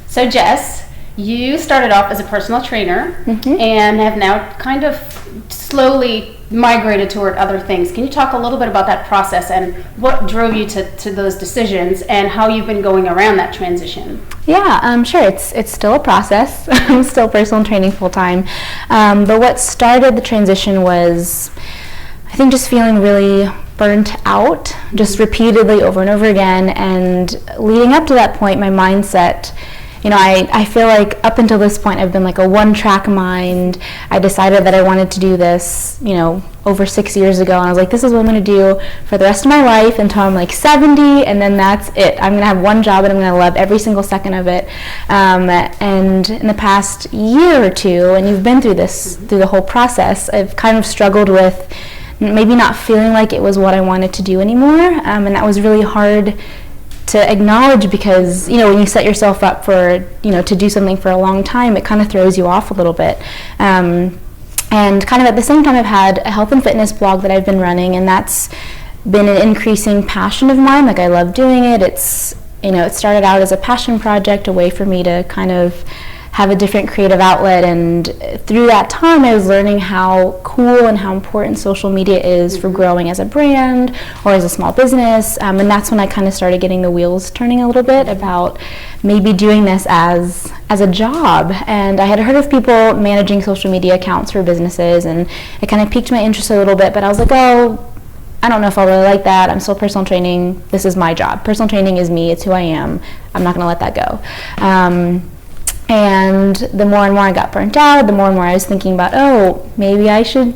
So Jess, you started off as a personal trainer and have now kind of slowly migrated toward other things. Can you talk a little bit about that process and what drove you to those decisions and how you've been going around that transition? Yeah, sure. It's still a process. I'm still personal training full time. But what started the transition was, I think, just feeling really burnt out, just repeatedly over and over again. And leading up to that point, my mindset, I feel like up until this point I've been like a one-track mind. I decided that I wanted to do this, over 6 years ago, and I was like, this is what I'm going to do for the rest of my life until I'm like 70, and then that's it. I'm going to have one job and I'm going to love every single second of it. And in the past year or two, and you've been through the whole process, I've kind of struggled with maybe not feeling like it was what I wanted to do anymore, and that was really hard to acknowledge because, when you set yourself up for, to do something for a long time, it kind of throws you off a little bit. And kind of at the same time, I've had a health and fitness blog that I've been running, and that's been an increasing passion of mine. Like, I love doing it. It's, it started out as a passion project, a way for me to kind of have a different creative outlet, and through that time I was learning how cool and how important social media is for growing as a brand or as a small business, and that's when I kind of started getting the wheels turning a little bit about maybe doing this as a job. And I had heard of people managing social media accounts for businesses, and it kind of piqued my interest a little bit, but I was like, I don't know if I'll really like that. I'm still personal training. This is my job. Personal training is me. It's who I am. I'm not going to let that go. And the more and more I got burnt out, the more and more I was thinking about, maybe I should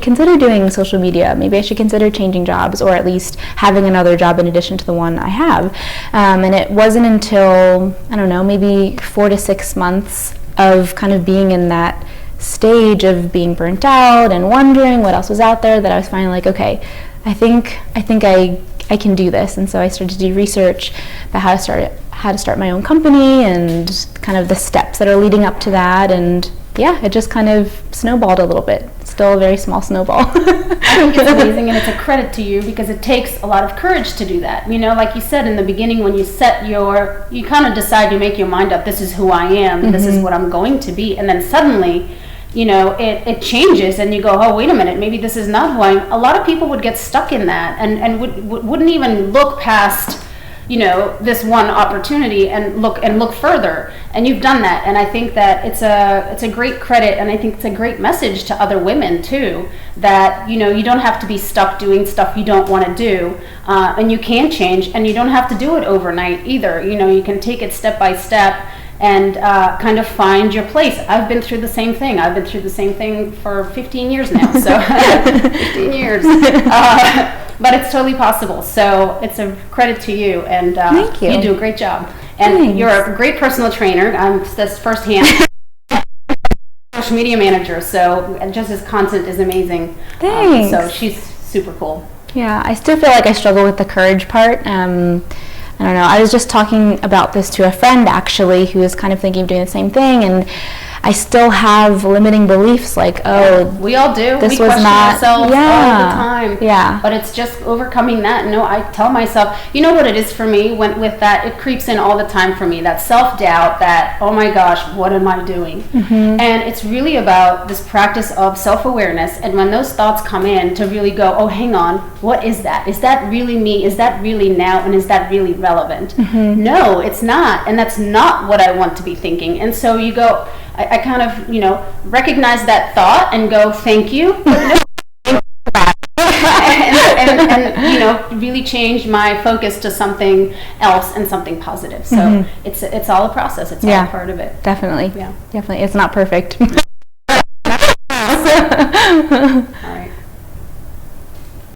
consider doing social media. Maybe I should consider changing jobs, or at least having another job in addition to the one I have. And it wasn't until, maybe 4 to 6 months of kind of being in that stage of being burnt out and wondering what else was out there that I was finally like, okay, I think I can do this. And so I started to do research about how to start my own company and kind of the steps that are leading up to that, and it just kind of snowballed a little bit. It's still a very small snowball. I think it's amazing, and it's a credit to you because it takes a lot of courage to do that. Like you said in the beginning, when you you kind of decide, you make your mind up, this is who I am, this is what I'm going to be, and then suddenly it changes, and you go, oh, wait a minute, maybe this is not who I am. A lot of people would get stuck in that and wouldn't even look past this one opportunity and look further, and you've done that. And I think that it's a great credit, and I think it's a great message to other women too, that you don't have to be stuck doing stuff you don't want to do, and you can change, and you don't have to do it overnight either. You can take it step by step and kind of find your place. I've been through the same thing. I've been through the same thing for 15 years now, so 15 years. But it's totally possible. So it's a credit to you, and Thank you. You do a great job. And Thanks. You're a great personal trainer. That's firsthand. Social media manager, so Jess's content is amazing. Thanks. So she's super cool. Yeah, I still feel like I struggle with the courage part. I don't know. I was just talking about this to a friend, actually, who is kind of thinking of doing the same thing, and I still have limiting beliefs like, we all do. This we was question not ourselves all the time. Yeah. But it's just overcoming that. I tell myself, what it is for me with that, it creeps in all the time for me, that self-doubt, that, oh my gosh, what am I doing? And it's really about this practice of self-awareness, and when those thoughts come in, to really go, oh, hang on, what is that? Is that really me? Is that really now? And is that really relevant? No, it's not. And that's not what I want to be thinking. And so you go, I kind of, recognize that thought and go, thank you. and really change my focus to something else and something positive. So it's all a process. It's all a part of it. Definitely. Yeah. Definitely. It's not perfect. All right.